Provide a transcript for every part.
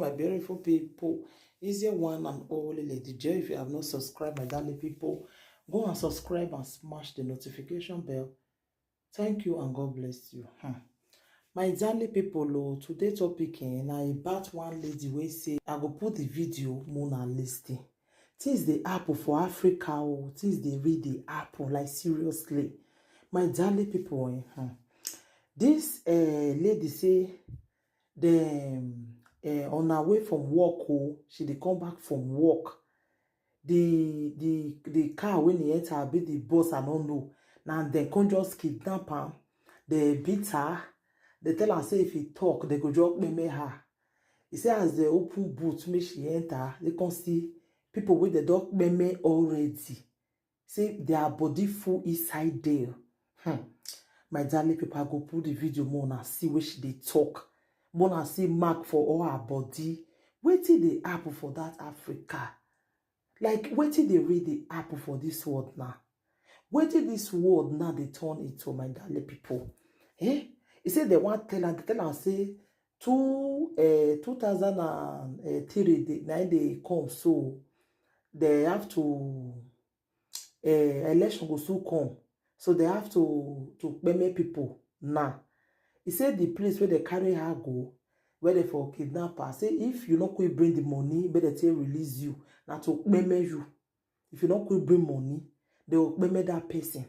my beautiful people. Easier one and only Lady J. If you have not subscribed, my darling people, go and subscribe and smash the notification bell. Thank you and God bless you. My darling people, today topic na about one lady wey say I go put the video Mona listing. Things dey happen for Africa, things dey really happen, like seriously. My darling people, this lady say dem on her way from work, she dey come back from work. The car when he enter be the boss, I don't know. Now they can just kidnap her, they beat her, they tell her say if he talk, they go just meme her. He say as they open boot, make she enter, they can see people with the dog meme already. Say their body full inside there. My darling people, I go put the video more and see where she they talk. More and see mark for all her body. Wait till they happen for that Africa. Like, wait till they read the apple for this world now. Wait till this world now they turn it to my darling people. He said they want tell her say 2003 they come, so they have to election go soon come. So they have to many people now. He said the place where they carry her go, where they for kidnapper, say if you not quit bring the money, better they release you. Now to meme you. If you not quit bring money, they will meme that person.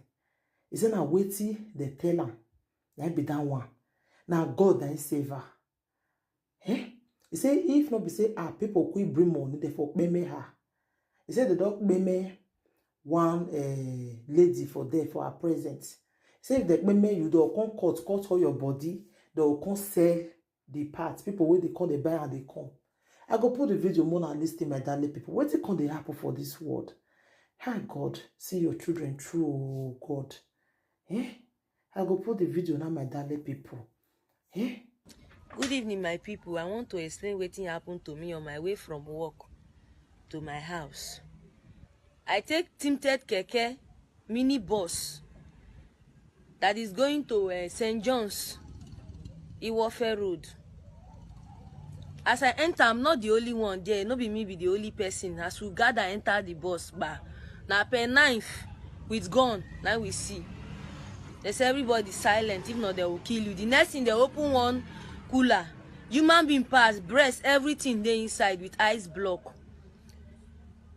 He said now waiting, they tell her. That be that one. Now God that save her. He said if not be say people quit bring money, they for meme her. He said the dog meme one lady for there for her present. Say if they meme you, they'll come cut all your body, they'll come sell the parts. People where they come, they buy and they come. I go put the video more and listing my darling people. What can they happen for this world? Hi God, see your children through, oh God. I go put the video now, my darling people. Good evening, my people. I want to explain what happened to me on my way from work to my house. I take tinted keke mini bus that is going to St. John's, Iwofe Road. As I enter, I'm not the only one there. No be me be the only person. As we gather enter the bus bar, now per knife with gun, now we see. They say everybody silent, if not they will kill you. The next thing they open one cooler, human being pass, breast, everything there inside with ice block.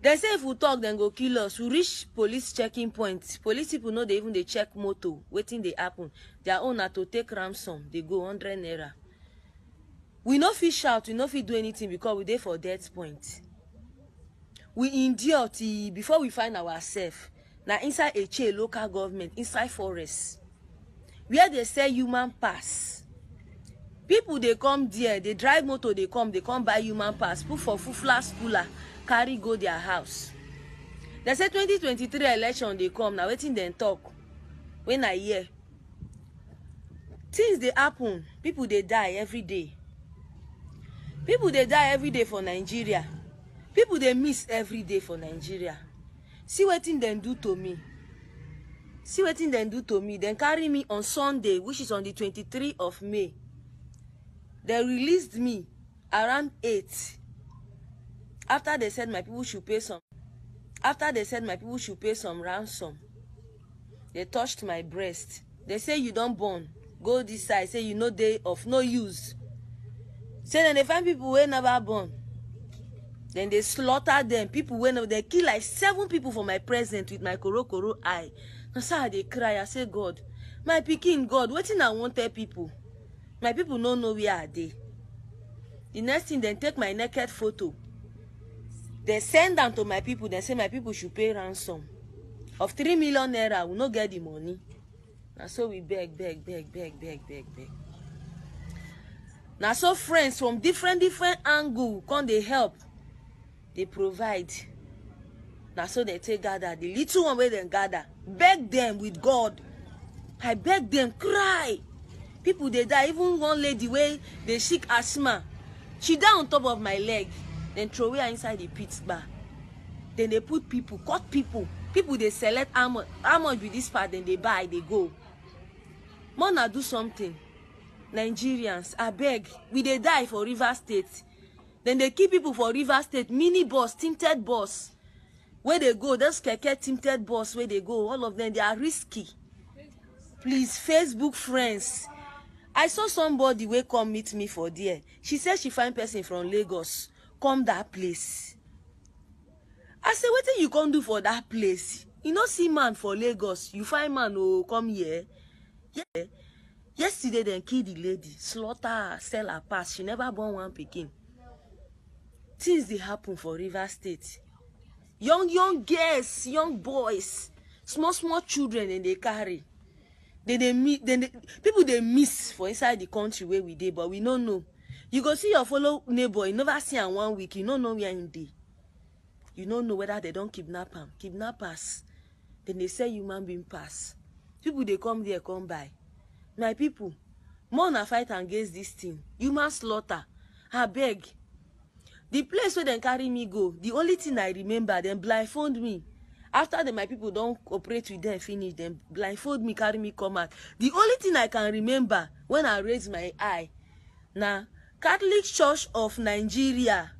They say if we talk, then go kill us. We reach police checking point. Police people know they even they check motor, waiting they happen. Their own are to take ransom. They go 100 naira. We no fit shout, we no fit do anything because we there for death point. We endure till before we find ourselves. Now inside a local government, inside forest, where they say human pass. People they come there, they drive motor, they come buy human pass, put for fufla schooler, carry go their house. They say 2023 election they come, now waiting then talk. When I hear things they happen, people they die every day. People they die every day for Nigeria. People they miss every day for Nigeria. See what thing they do to me. See what thing they do to me. Then carry me on Sunday, which is on the 23rd of May. They released me around 8. After they said my people should pay some. After they said my people should pay some ransom. They touched my breast. They say you don't born. Go this side. Say you know day of no use. Say then they find people who never born. Then they slaughter them. People when they kill like 7 people for my present with my koro eye. Now so they cry. I say God, my pikin God, wetin I want tell people. My people no know where are they. The next thing they take my naked photo. They send them to my people. They say my people should pay ransom of 3 million naira. We no get the money. Now so we beg. Now so friends from different angle come they help. They provide. Now so they take gather. The little one where they gather. Beg them with God. I beg them, cry. People they die. Even one lady where they sick asthma. She died on top of my leg. Then throw her inside the pit bar. Then they put people, cut people. People they select how much with this part, then they buy, they go. Mona do something. Nigerians, I beg, we they die for River State. Then they keep people for River State, mini bus, tinted bus. Where they go, those keke tinted bus where they go, all of them, they are risky. Please, Facebook friends. I saw somebody wey come meet me for there. She said she find person from Lagos come that place. I say, wetin you come do for that place? You no see man for Lagos. You find man who come here. Yeah. Yesterday dem kill the lady, slaughter her, sell her pass. She never born one pikin. Things dey happen for River State. Young girls, young boys, small children, and they carry. People they miss for inside the country where we dey, but we don't know. You go see your fellow neighbor, you never see am 1 week, you don't know where in dey. You don't know whether they don't kidnap am. Kidnappers, then they say human being pass. People they come there, come by. My people, more na fight against this thing. Human slaughter. I beg. The place where they carry me go, the only thing I remember, them blindfold me. After my people don't cooperate with them, finish them, blindfold me, carry me, come out. The only thing I can remember when I raise my eye, now Catholic Church of Nigeria,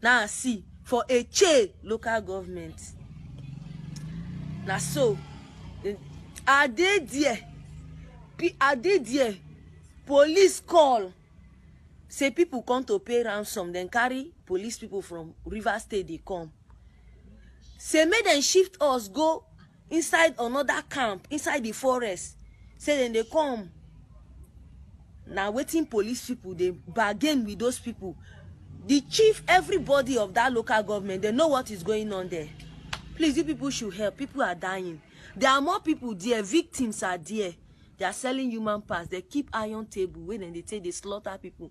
now see, for a local government. Now so, are they there? Police call. Say people come to pay ransom, then carry police people from River State, they come. Say make them shift us, go inside another camp, inside the forest. Say then they come. Now waiting police people, they bargain with those people. The chief, everybody of that local government, they know what is going on there. Please, you people should help. People are dying. There are more people there. Victims are there. They are selling human parts. They keep iron table when they say they slaughter people.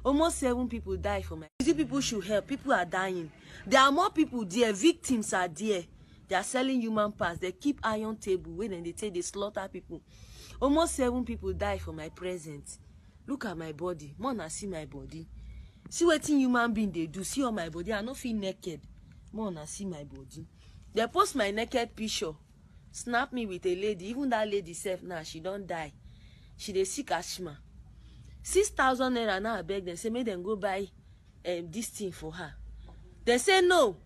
Almost 7 people die for my. You people should help. People are dying. There are more people there. Victims are there. They are selling human parts. They keep iron table when they say they slaughter people. Almost 7 people die for my presence. Look at my body. Mona, see my body. See what human being they do. See on my body. I don't feel naked. Mona, see my body. They post my naked picture. Snap me with a lady. Even that lady self now, she don't die. She dey sick asthma. 6,000 naira now I beg them. Say make them go buy this thing for her. They say no.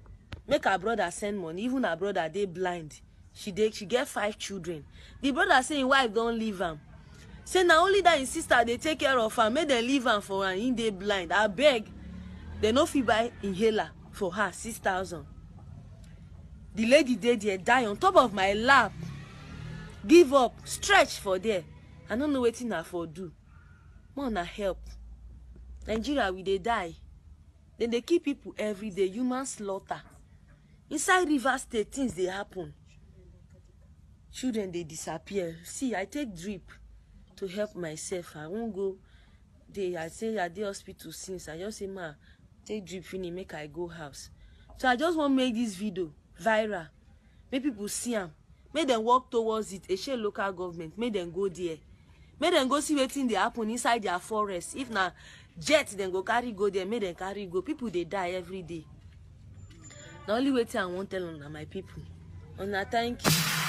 Make her brother send money. Even her brother they blind. She get 5 children. The brother say his wife don't leave him. Say now only that his sister they take care of her. Make them leave him for her. He they blind. I beg. They no fit buy inhaler for her. 6,000. The lady there die on top of my lap. Give up. Stretch for there. I don't know what I for do. More na help. Nigeria we they die. Then they kill people every day. Human slaughter. Inside River State things they happen. Children they disappear. See, I take drip to help myself. I won't go there. I say at the hospital since. I just say ma take drip finish make I go house. So I just want to make this video viral. Make people see them. Make them walk towards it. A share local government. Make them go there. Make them go see what thing they happen inside their forest. If na jet, then go carry go there. Make them carry go. People they die every day. The only way I won't tell on my people. Thank you.